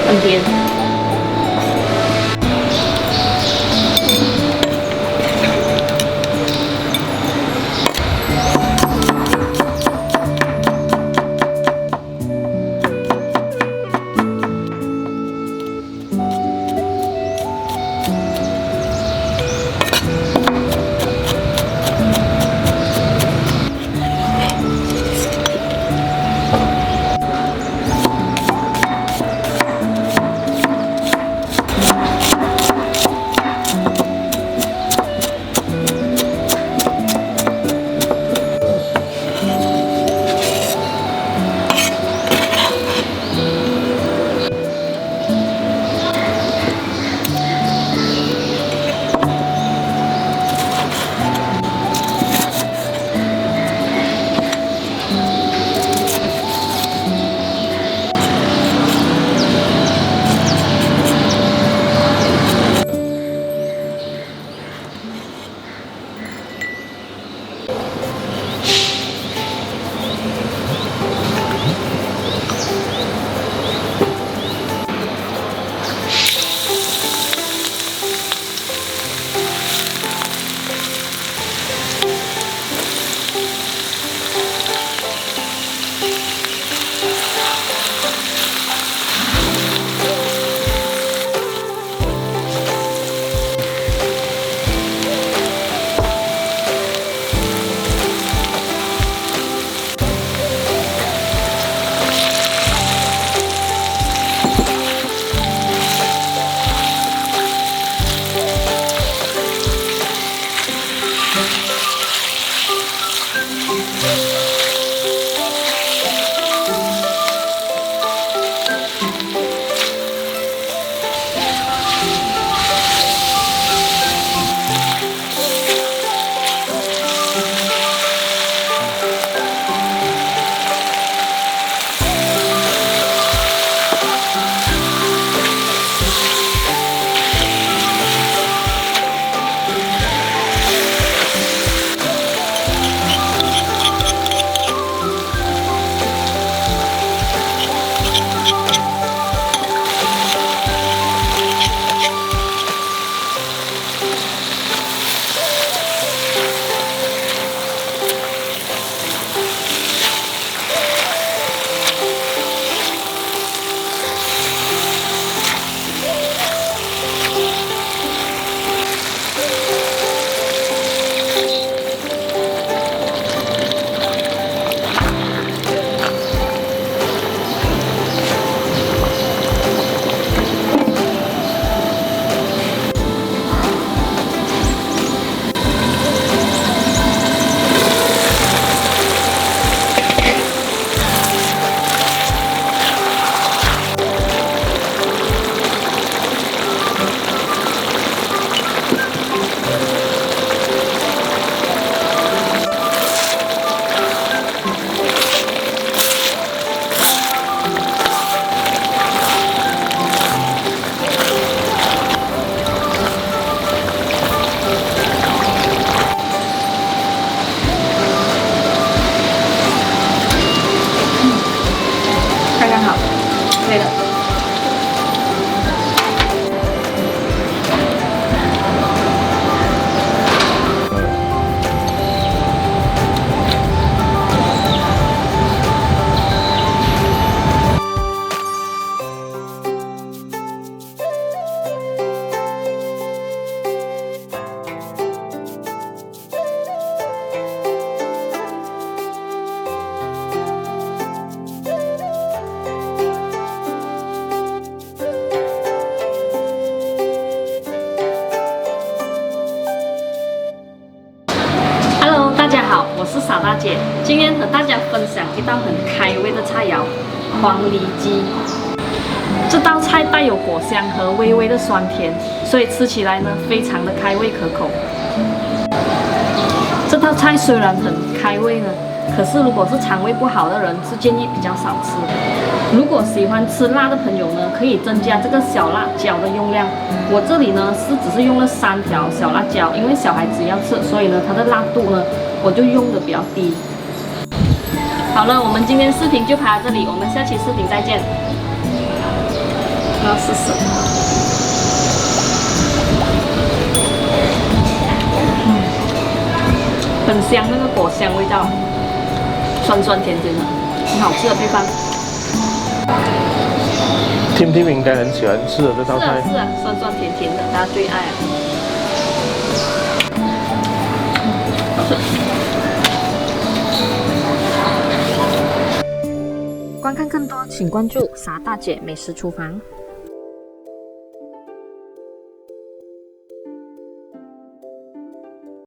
很甜。是傻大姐，今天和大家分享一道很开胃的菜肴——黄梨鸡。这道菜带有果香和微微的酸甜，所以吃起来呢非常的开胃可口。这道菜虽然很开胃呢，可是如果是肠胃不好的人是建议比较少吃。如果喜欢吃辣的朋友呢，可以增加这个小辣椒的用量。我这里呢只是用了3条小辣椒，因为小孩子要吃，所以呢它的辣度呢我就用的比较低。好了，我们今天视频就拍到这里，我们下期视频再见。要试试。很香，那个果香味道，酸酸甜甜的，很好吃的配饭。Tim 应该很喜欢吃的这道菜。是啊，酸酸甜甜的，他最爱啊。观看更多，请关注傻大姐美食厨房。